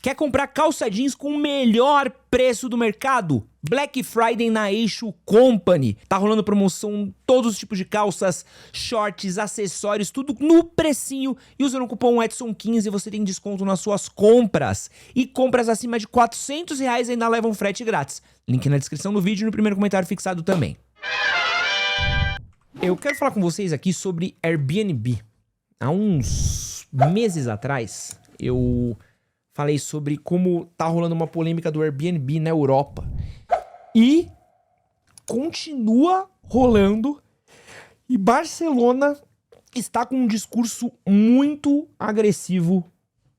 Quer comprar calça jeans com o melhor preço do mercado? Black Friday na Eixo Company. Tá rolando promoção em todos os tipos de calças, shorts, acessórios, tudo no precinho. E usando o cupom Edson15 você tem desconto nas suas compras. E compras acima de R$400 ainda levam frete grátis. Link na descrição do vídeo e no primeiro comentário fixado também. Eu quero falar com vocês aqui sobre Airbnb. Há uns meses atrás, eu falei sobre como tá rolando uma polêmica do Airbnb na Europa. E continua rolando. E Barcelona está com um discurso muito agressivo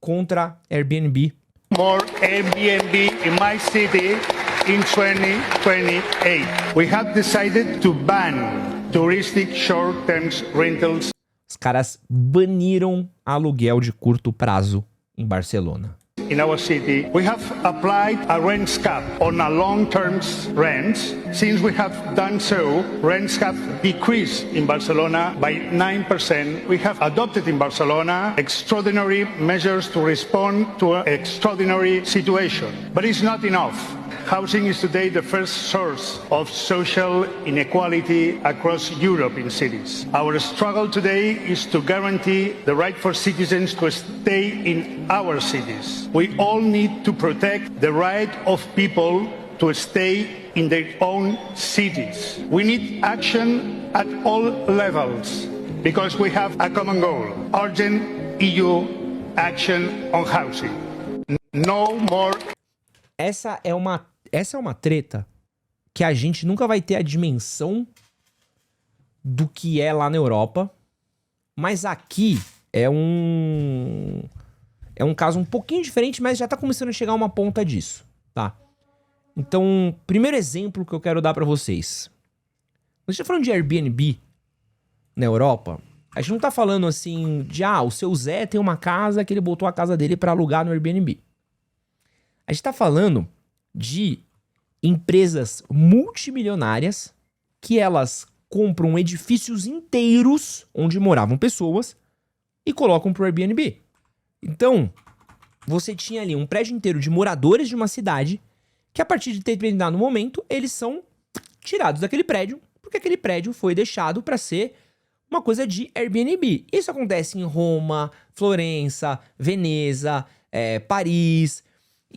contra Airbnb. More Airbnb in my city in 2028. We have decided to ban touristic short-term rentals. Os caras baniram aluguel de curto prazo em Barcelona. In our city, we have applied a rent cap on a long-term rents. Since we have done so, rents have decreased in Barcelona by 9%. We have adopted in Barcelona extraordinary measures to respond to an extraordinary situation. But it's not enough. Housing is today the first source of social inequality across Europe in cities. Our struggle today is to guarantee the right for citizens to stay in our cities. We all need to protect the right of people to stay in their own cities. We need action at all levels because we have a common goal: urgent EU action on housing. No more. Essa é uma treta que a gente nunca vai ter a dimensão do que é lá na Europa, mas aqui é um caso um pouquinho diferente, mas já tá começando a chegar uma ponta disso, tá? Então, primeiro exemplo que eu quero dar pra vocês. Quando a gente tá falando de Airbnb na Europa, a gente não tá falando assim de, o seu Zé tem uma casa que ele botou a casa dele pra alugar no Airbnb. A gente tá falando de empresas multimilionárias que elas compram edifícios inteiros onde moravam pessoas e colocam pro Airbnb. Então, você tinha ali um prédio inteiro de moradores de uma cidade que a partir de determinado momento eles são tirados daquele prédio porque aquele prédio foi deixado para ser uma coisa de Airbnb. Isso acontece em Roma, Florença, Veneza, Paris.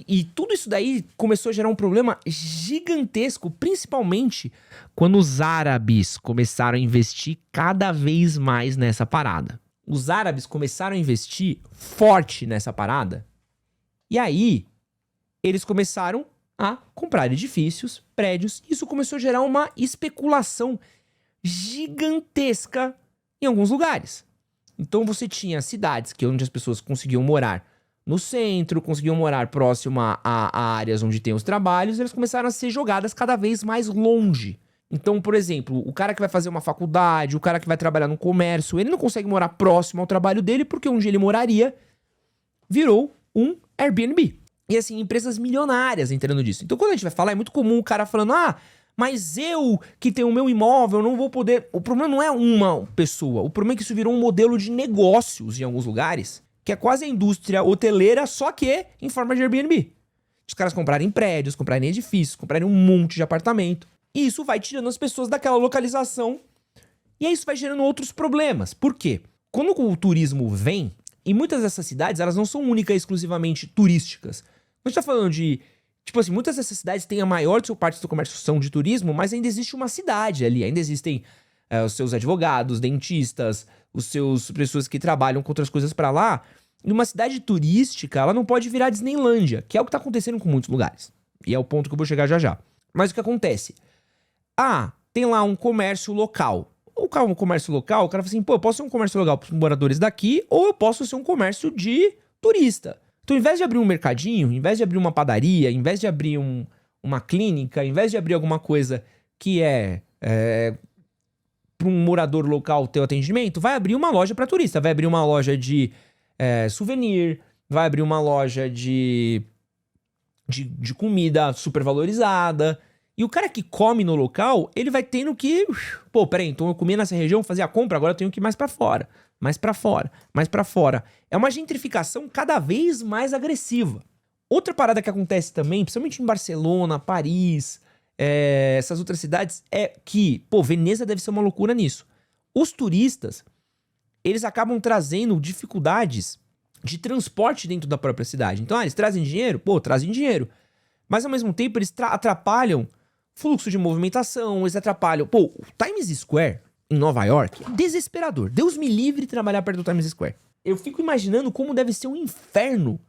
E tudo isso daí começou a gerar um problema gigantesco, principalmente quando os árabes começaram a investir cada vez mais nessa parada. Os árabes começaram a investir forte nessa parada. E aí, eles começaram a comprar edifícios, prédios. Isso começou a gerar uma especulação gigantesca em alguns lugares. Então você tinha cidades onde as pessoas conseguiam morar no centro, conseguiam morar próximo a áreas onde tem os trabalhos, elas começaram a ser jogadas cada vez mais longe. Então, por exemplo, o cara que vai fazer uma faculdade, o cara que vai trabalhar no comércio, ele não consegue morar próximo ao trabalho dele, porque onde ele moraria virou um Airbnb. E assim, empresas milionárias entrando nisso. Então, quando a gente vai falar, é muito comum o cara falando, mas eu que tenho o meu imóvel não vou poder... O problema não é uma pessoa, o problema é que isso virou um modelo de negócios em alguns lugares, que é quase a indústria hoteleira, só que em forma de Airbnb. Os caras comprarem prédios, comprarem edifícios, comprarem um monte de apartamento. E isso vai tirando as pessoas daquela localização. E aí isso vai gerando outros problemas. Por quê? Quando o turismo vem, e muitas dessas cidades, elas não são únicas e exclusivamente turísticas. A gente tá falando de... Tipo assim, muitas dessas cidades têm a maior parte do comércio são de turismo, mas ainda existe uma cidade ali. Ainda existem os seus advogados, dentistas, os seus pessoas que trabalham com outras coisas pra lá. E uma cidade turística, ela não pode virar Disneylândia, que é o que tá acontecendo com muitos lugares. E é o ponto que eu vou chegar já já. Mas o que acontece? Tem lá um comércio local. Um comércio local, o cara fala assim, eu posso ser um comércio local para os moradores daqui, ou eu posso ser um comércio de turista. Então, ao invés de abrir um mercadinho, ao invés de abrir uma padaria, ao invés de abrir uma clínica, ao invés de abrir alguma coisa que para um morador local ter o atendimento, vai abrir uma loja para turista, vai abrir uma loja de souvenir, vai abrir uma loja de comida super valorizada. E o cara que come no local, ele vai tendo que... peraí, então eu comi nessa região, fazia a compra, agora eu tenho que ir mais pra fora. Mais pra fora, mais pra fora. É uma gentrificação cada vez mais agressiva. Outra parada que acontece também, principalmente em Barcelona, Paris, essas outras cidades, é que, pô, Veneza deve ser uma loucura nisso. Os turistas, eles acabam trazendo dificuldades de transporte dentro da própria cidade. Então, eles trazem dinheiro? Pô, trazem dinheiro. Mas, ao mesmo tempo, eles atrapalham fluxo de movimentação, eles atrapalham... Pô, o Times Square, em Nova York, é desesperador. Deus me livre de trabalhar perto do Times Square. Eu fico imaginando como deve ser um inferno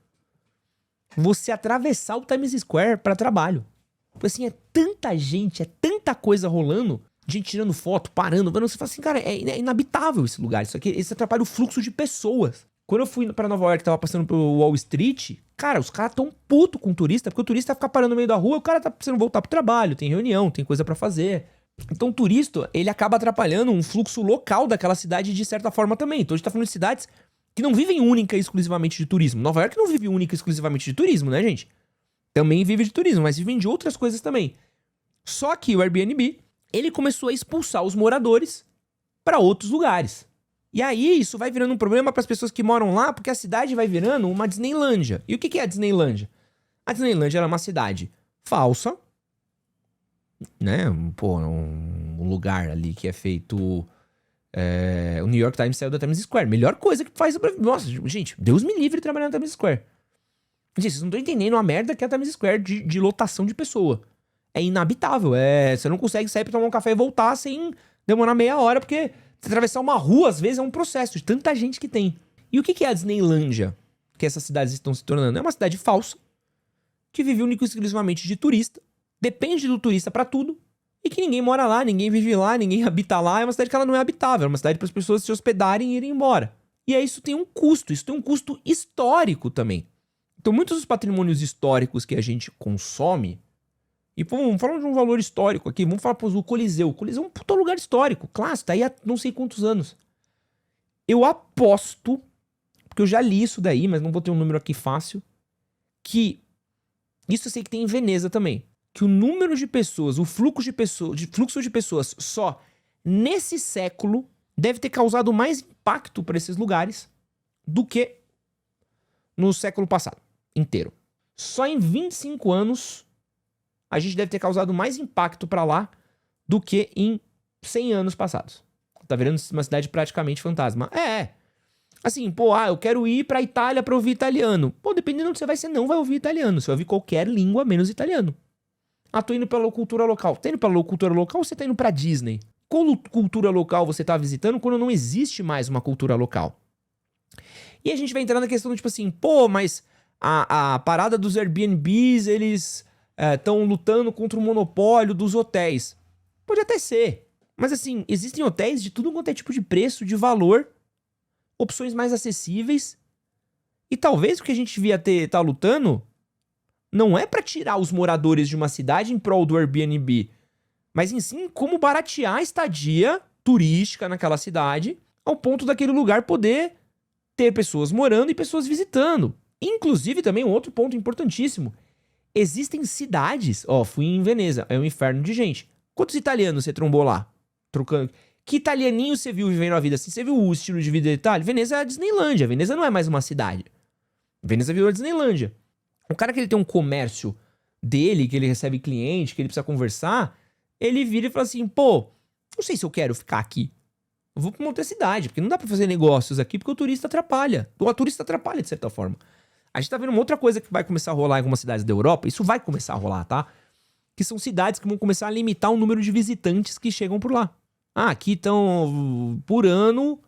você atravessar o Times Square para trabalho. Porque, assim, é tanta gente, é tanta coisa rolando, gente tirando foto, parando, você fala assim, cara, é inabitável esse lugar. Isso atrapalha o fluxo de pessoas. Quando eu fui pra Nova York, tava passando pelo Wall Street, cara, os caras tão puto com o turista, porque o turista fica parando no meio da rua, o cara tá precisando voltar pro trabalho, tem reunião, tem coisa pra fazer. Então o turista, ele acaba atrapalhando um fluxo local daquela cidade de certa forma também. Então a gente tá falando de cidades que não vivem única e exclusivamente de turismo. Nova York não vive única e exclusivamente de turismo, né, gente? Também vive de turismo, mas vivem de outras coisas também. Só que o Airbnb, ele começou a expulsar os moradores pra outros lugares. E aí, isso vai virando um problema para as pessoas que moram lá, porque a cidade vai virando uma Disneylândia. E o que é a Disneylândia? A Disneylândia é uma cidade falsa, né? Pô, um lugar ali que é feito... o New York Times saiu da Times Square. Melhor coisa que faz... Nossa, gente, Deus me livre de trabalhar na Times Square. Gente, vocês não estão entendendo a merda que é a Times Square de lotação de pessoa. É inabitável. Você não consegue sair pra tomar um café e voltar sem demorar meia hora, porque... atravessar uma rua, às vezes, é um processo de tanta gente que tem. E o que é a Disneylândia que essas cidades estão se tornando? É uma cidade falsa, que vive única e exclusivamente de turista, depende do turista pra tudo, e que ninguém mora lá, ninguém vive lá, ninguém habita lá. É uma cidade que ela não é habitável, é uma cidade para as pessoas se hospedarem e irem embora. E aí isso tem um custo histórico também. Então muitos dos patrimônios históricos que a gente consome... E vamos falar de um valor histórico aqui. Vamos falar do Coliseu. O Coliseu é um puto lugar histórico. Clássico, tá aí há não sei quantos anos. Eu aposto, porque eu já li isso daí, mas não vou ter um número aqui fácil, que isso eu sei que tem em Veneza também. Que o número de pessoas, o fluxo de pessoas só nesse século deve ter causado mais impacto para esses lugares do que no século passado inteiro. Só em 25 anos... a gente deve ter causado mais impacto pra lá do que em 100 anos passados. Tá virando uma cidade praticamente fantasma. Assim, pô, eu quero ir pra Itália pra ouvir italiano. Pô, dependendo do que você vai, você não vai ouvir italiano. Você vai ouvir qualquer língua menos italiano. Tô indo pela cultura local. Tá indo pela cultura local ou você tá indo pra Disney? Qual cultura local você tá visitando quando não existe mais uma cultura local? E a gente vai entrar na questão do tipo assim, pô, mas a parada dos Airbnbs, eles... estão lutando contra o monopólio dos hotéis. Pode até ser. Mas assim, existem hotéis de tudo quanto é tipo de preço, de valor, opções mais acessíveis. E talvez o que a gente devia tá lutando não é para tirar os moradores de uma cidade em prol do Airbnb, mas em sim como baratear a estadia turística naquela cidade, ao ponto daquele lugar poder ter pessoas morando e pessoas visitando. Inclusive também um outro ponto importantíssimo. Existem cidades... fui em Veneza. É um inferno de gente. Quantos italianos você trombou lá? Trocando... Que italianinho você viu vivendo a vida assim? Você viu o estilo de vida da Itália? Veneza é a Disneylândia. Veneza não é mais uma cidade. Veneza virou a Disneylândia. O cara que ele tem um comércio dele, que ele recebe cliente, que ele precisa conversar, ele vira e fala assim, pô, não sei se eu quero ficar aqui. Eu vou pra uma outra cidade, porque não dá pra fazer negócios aqui, porque o turista atrapalha. O turista atrapalha, de certa forma. A gente tá vendo uma outra coisa que vai começar a rolar em algumas cidades da Europa. Isso vai começar a rolar, tá? Que são cidades que vão começar a limitar o número de visitantes que chegam por lá. Aqui estão... Por ano,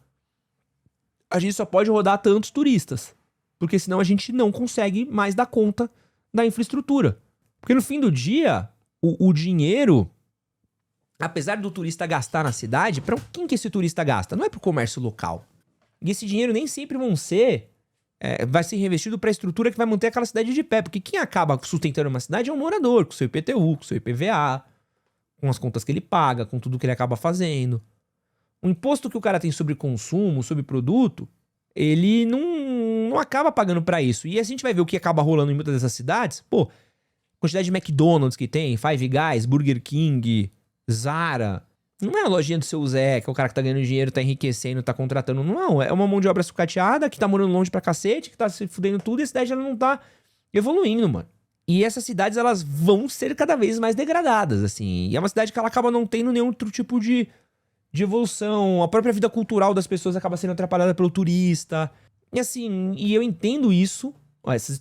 a gente só pode rodar tantos turistas. Porque senão a gente não consegue mais dar conta da infraestrutura. Porque no fim do dia, o dinheiro... Apesar do turista gastar na cidade, pra quem que esse turista gasta? Não é pro comércio local. E esse dinheiro nem sempre vão ser... vai ser revestido para a estrutura que vai manter aquela cidade de pé. Porque quem acaba sustentando uma cidade é um morador, com seu IPTU, com seu IPVA, com as contas que ele paga, com tudo que ele acaba fazendo. O imposto que o cara tem sobre consumo, sobre produto, ele não acaba pagando para isso. E a gente vai ver o que acaba rolando em muitas dessas cidades. Pô, quantidade de McDonald's que tem, Five Guys, Burger King, Zara... Não é a lojinha do seu Zé, que é o cara que tá ganhando dinheiro, tá enriquecendo, tá contratando. Não, é uma mão de obra sucateada, que tá morando longe pra cacete, que tá se fudendo tudo, e a cidade ela não tá evoluindo, mano. E essas cidades, elas vão ser cada vez mais degradadas, assim. E é uma cidade que ela acaba não tendo nenhum outro tipo de evolução. A própria vida cultural das pessoas acaba sendo atrapalhada pelo turista. E assim, e eu entendo isso. Ó, essas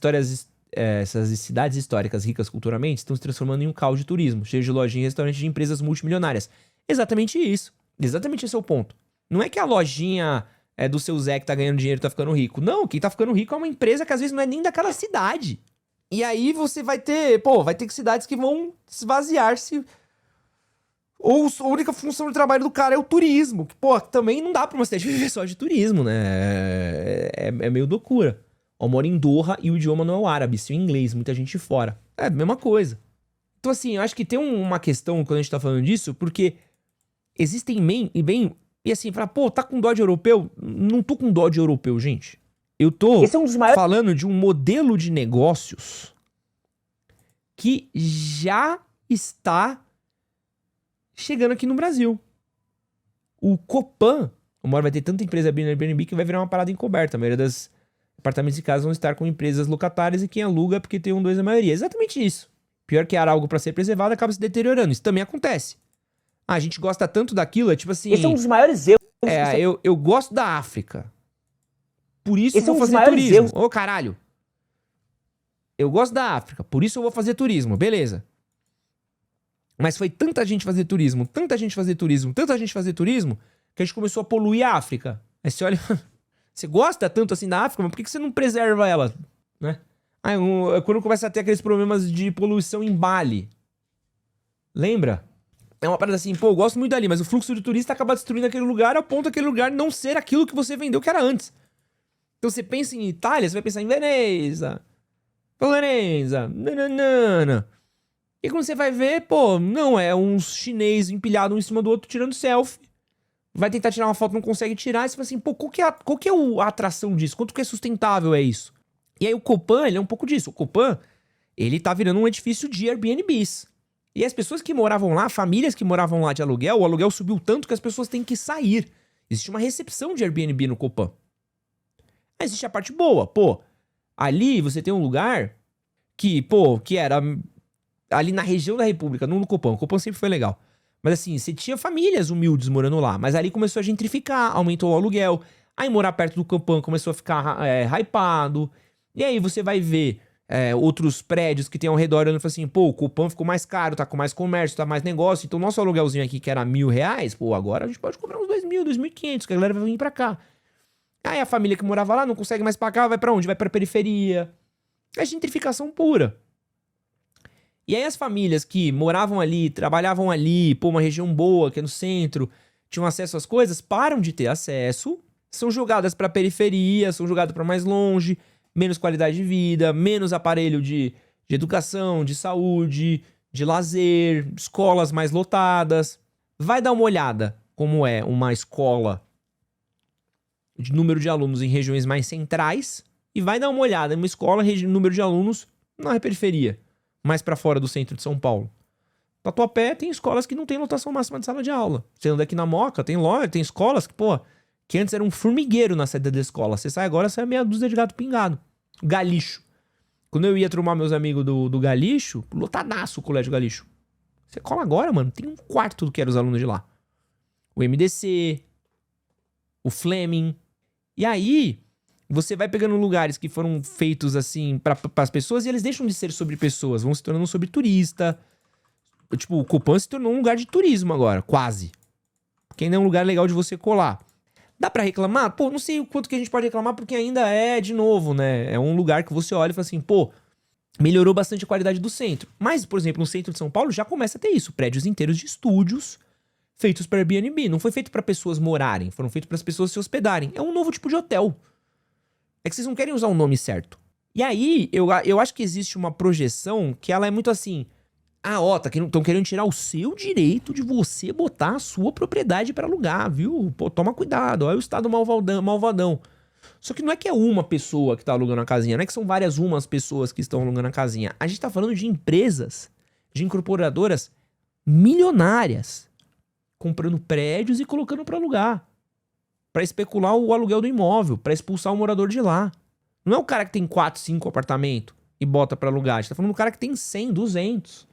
cidades históricas ricas culturalmente estão se transformando em um caos de turismo, cheio de lojinhas e restaurantes de empresas multimilionárias. Exatamente isso. Exatamente esse é o ponto. Não é que a lojinha do seu Zé que tá ganhando dinheiro e tá ficando rico. Não, quem tá ficando rico é uma empresa que às vezes não é nem daquela cidade. E aí você vai ter, vai ter cidades que vão esvaziar-se. Ou a única função de trabalho do cara é o turismo. Que, também não dá pra uma cidade viver só de turismo, né? É meio loucura. Eu moro em Doha e o idioma não é o árabe, sim o inglês, muita gente fora. É a mesma coisa. Então assim, eu acho que tem uma questão quando a gente tá falando disso, porque existem e assim, fala, tá com dó de europeu? Não tô com dó de europeu, gente. Eu tô falando de um modelo de negócios que já está chegando aqui no Brasil. O Copan, uma hora vai ter tanta empresa abrindo Airbnb que vai virar uma parada encoberta. A maioria dos apartamentos e casas vão estar com empresas locatárias e quem aluga é porque tem 2 na maioria. Exatamente isso. Pior que era algo pra ser preservado, acaba se deteriorando. Isso também acontece. A gente gosta tanto daquilo, é tipo assim... Esse é um dos maiores erros. Eu gosto da África. Por isso eu vou fazer turismo. Ô, caralho. Eu gosto da África, por isso eu vou fazer turismo, beleza. Mas foi tanta gente fazer turismo, tanta gente fazer turismo, tanta gente fazer turismo, que a gente começou a poluir a África. Aí você olha... Você gosta tanto assim da África, mas por que você não preserva ela, né? Quando começa a ter aqueles problemas de poluição em Bali. Lembra? É uma parada assim, eu gosto muito dali, mas o fluxo de turista acaba destruindo aquele lugar ao ponto daquele lugar não ser aquilo que você vendeu que era antes. Então você pensa em Itália, você vai pensar em Veneza, Florença, nananana. E quando você vai ver, não, é uns chinês empilhado um em cima do outro tirando selfie. Vai tentar tirar uma foto, não consegue tirar, e você fala assim, qual que é a atração disso? Quanto que é sustentável é isso? E aí o Copan, ele é um pouco disso. O Copan, ele tá virando um edifício de Airbnbs. E as pessoas que moravam lá, famílias que moravam lá de aluguel, o aluguel subiu tanto que as pessoas têm que sair. Existe uma recepção de Airbnb no Copan. Mas existe a parte boa, ali você tem um lugar que era ali na região da República, não no Copan. O Copan sempre foi legal. Mas assim, você tinha famílias humildes morando lá. Mas ali começou a gentrificar, aumentou o aluguel. Aí morar perto do Copan começou a ficar hypado. E aí você vai ver outros prédios que tem ao redor e fala assim, o Copan ficou mais caro, tá com mais comércio, tá mais negócio. Então nosso aluguelzinho aqui que era R$1.000, agora a gente pode cobrar uns 2.000, 2.500, que a galera vai vir pra cá. Aí a família que morava lá não consegue mais pagar, vai pra onde? Vai pra periferia. É gentrificação pura. E aí as famílias que moravam ali, trabalhavam ali, uma região boa, que é no centro, tinham acesso às coisas, param de ter acesso, são jogadas pra periferia, são jogadas pra mais longe, menos qualidade de vida, menos aparelho de educação, de saúde, de lazer, escolas mais lotadas. Vai dar uma olhada como é uma escola de número de alunos em regiões mais centrais e vai dar uma olhada em uma escola de número de alunos na periferia, mais pra fora do centro de São Paulo. Tatuapé tem escolas que não tem lotação máxima de sala de aula. Você anda aqui na Moca, tem escolas que antes era um formigueiro na saída da escola. Você sai agora, sai meia dúzia de gato pingado. Galixo. Quando eu ia trombar meus amigos do Galixo, lotadaço o colégio Galixo. Você cola agora, mano, tem um quarto do que eram os alunos de lá. O MDC, o Fleming. E aí, você vai pegando lugares que foram feitos assim para as pessoas e eles deixam de ser sobre pessoas, vão se tornando sobre turista. Tipo, o Copan se tornou um lugar de turismo agora, quase. Porque ainda é um lugar legal de você colar. Dá pra reclamar? Não sei o quanto que a gente pode reclamar, porque ainda de novo, né? É um lugar que você olha e fala assim, melhorou bastante a qualidade do centro. Mas, por exemplo, no centro de São Paulo já começa a ter isso. Prédios inteiros de estúdios feitos para Airbnb. Não foi feito para pessoas morarem, foram feitos para as pessoas se hospedarem. É um novo tipo de hotel. É que vocês não querem usar o nome certo. E aí, eu acho que existe uma projeção que ela é muito assim... estão querendo tirar o seu direito de você botar a sua propriedade para alugar, viu? Toma cuidado, olha o estado malvadão. Só que não é que é uma pessoa que tá alugando a casinha, não é que são umas pessoas que estão alugando a casinha. A gente tá falando de empresas, de incorporadoras milionárias, comprando prédios e colocando para alugar. Para especular o aluguel do imóvel, para expulsar o morador de lá. Não é o cara que tem 4, 5 apartamentos e bota pra alugar. A gente tá falando do cara que tem 100, 200.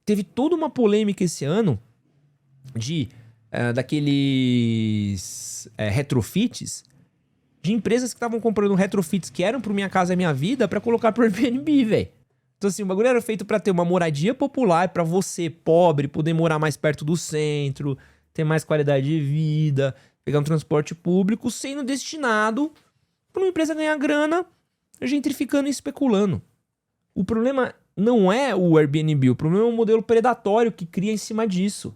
Teve toda uma polêmica esse ano daqueles retrofits de empresas que estavam comprando retrofits que eram pro Minha Casa Minha Vida pra colocar pro Airbnb, velho. Então assim, o bagulho era feito pra ter uma moradia popular pra você, pobre, poder morar mais perto do centro, ter mais qualidade de vida, pegar um transporte público, sendo destinado pra uma empresa ganhar grana, gentrificando e especulando. O problema não é o Airbnb, o problema é o modelo predatório que cria em cima disso.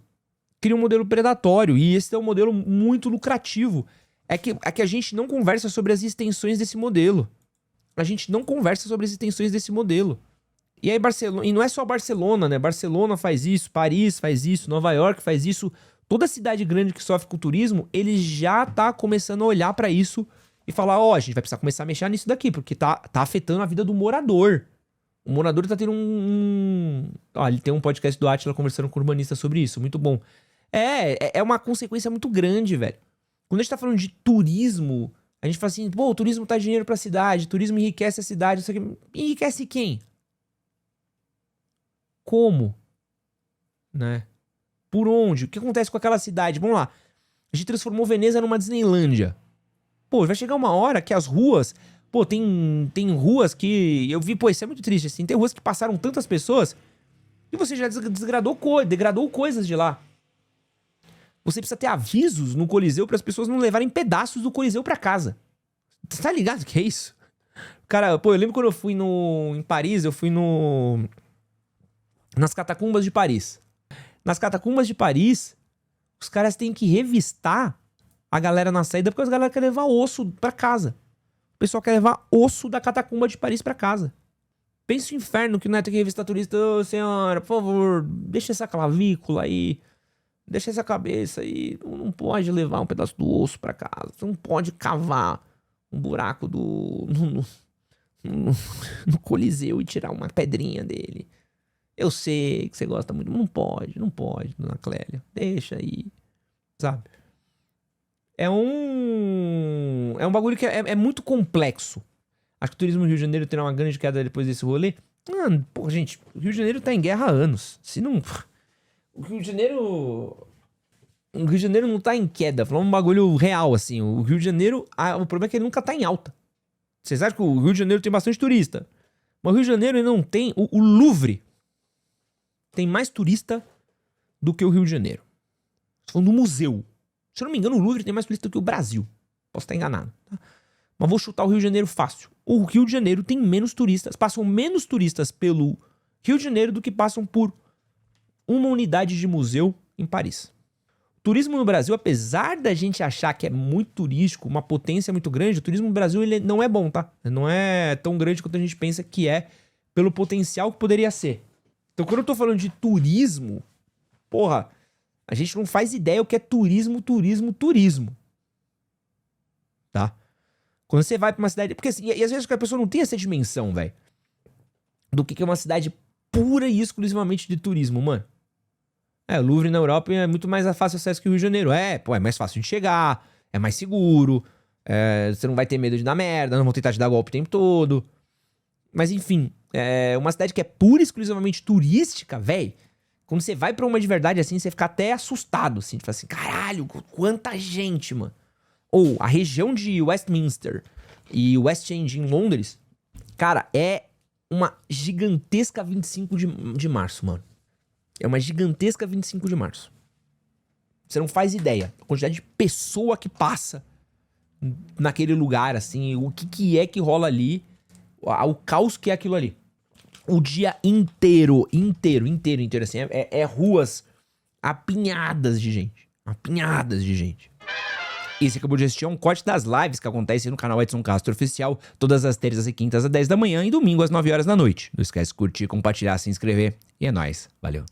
Cria um modelo predatório, e esse é um modelo muito lucrativo. É que a gente não conversa sobre as extensões desse modelo. A gente não conversa sobre as extensões desse modelo. E aí Barcelona, e não é só Barcelona, né? Barcelona faz isso, Paris faz isso, Nova York faz isso. Toda cidade grande que sofre com o turismo, ele já tá começando a olhar pra isso e falar, a gente vai precisar começar a mexer nisso daqui, porque tá afetando a vida do morador. O morador tá tendo ele tem um podcast do Átila conversando com o urbanista sobre isso, muito bom. É uma consequência muito grande, velho. Quando a gente tá falando de turismo, a gente fala assim, o turismo tá dinheiro pra cidade, turismo enriquece a cidade, isso aqui. Enriquece quem? Como? Né? Por onde? O que acontece com aquela cidade? Vamos lá. A gente transformou Veneza numa Disneylândia. Vai chegar uma hora que as ruas... tem ruas que... Eu vi, isso é muito triste, assim. Tem ruas que passaram tantas pessoas e você já degradou coisas de lá. Você precisa ter avisos no Coliseu para as pessoas não levarem pedaços do Coliseu para casa. Você tá ligado que é isso? Cara, eu lembro quando eu fui em Paris, eu fui nas catacumbas de Paris. Nas catacumbas de Paris, os caras têm que revistar a galera na saída porque as galera querem levar osso pra casa. O pessoal quer levar osso da catacumba de Paris pra casa. Pensa o inferno que não é ter que revistar turista. Senhora, por favor, deixa essa clavícula aí. Deixa essa cabeça aí. Não pode levar um pedaço do osso pra casa. Você não pode cavar um buraco no Coliseu e tirar uma pedrinha dele. Eu sei que você gosta muito. Não pode, dona Clélia. Deixa aí. Sabe? É um bagulho que é muito complexo. Acho que o turismo no Rio de Janeiro terá uma grande queda depois desse rolê. Gente, o Rio de Janeiro tá em guerra há anos. Se não... O Rio de Janeiro não tá em queda. Falando um bagulho real, assim. O Rio de Janeiro... o problema é que ele nunca tá em alta. Vocês acham que o Rio de Janeiro tem bastante turista? Mas o Rio de Janeiro ele não tem... O Louvre tem mais turista do que o Rio de Janeiro. Tô falando do museu. Se eu não me engano, o Louvre tem mais turista do que o Brasil. Posso estar enganado, tá? Mas vou chutar o Rio de Janeiro fácil. O Rio de Janeiro tem menos turistas. Passam menos turistas pelo Rio de Janeiro do que passam por uma unidade de museu em Paris. O turismo no Brasil, apesar da gente achar que é muito turístico, uma potência muito grande, o turismo no Brasil ele não é bom, tá? Não é tão grande quanto a gente pensa que é pelo potencial que poderia ser. Então, quando eu tô falando de turismo, a gente não faz ideia o que é turismo. Tá? Quando você vai pra uma cidade... Porque assim, e às vezes a pessoa não tem essa dimensão, velho, do que é uma cidade pura e exclusivamente de turismo, mano. O Louvre na Europa é muito mais fácil acesso que o Rio de Janeiro. É mais fácil de chegar, é mais seguro, você não vai ter medo de dar merda, não vão tentar te dar golpe o tempo todo. Mas enfim, uma cidade que é pura e exclusivamente turística, velho, quando você vai pra uma de verdade assim, você fica até assustado, assim, tipo assim, caralho, quanta gente, mano. Ou a região de Westminster e West End em Londres, cara, é uma gigantesca 25 de março, mano. É uma gigantesca 25 de março. Você não faz ideia a quantidade de pessoa que passa naquele lugar, assim, o que é que rola ali, o caos que é aquilo ali. O dia inteiro, assim, é ruas apinhadas de gente. Esse acabou de assistir um corte das lives que acontecem no canal Edson Castro Oficial, todas as terças e quintas às 10 da manhã e domingo às 9 horas da noite. Não esquece de curtir, compartilhar, se inscrever. E é nóis. Valeu.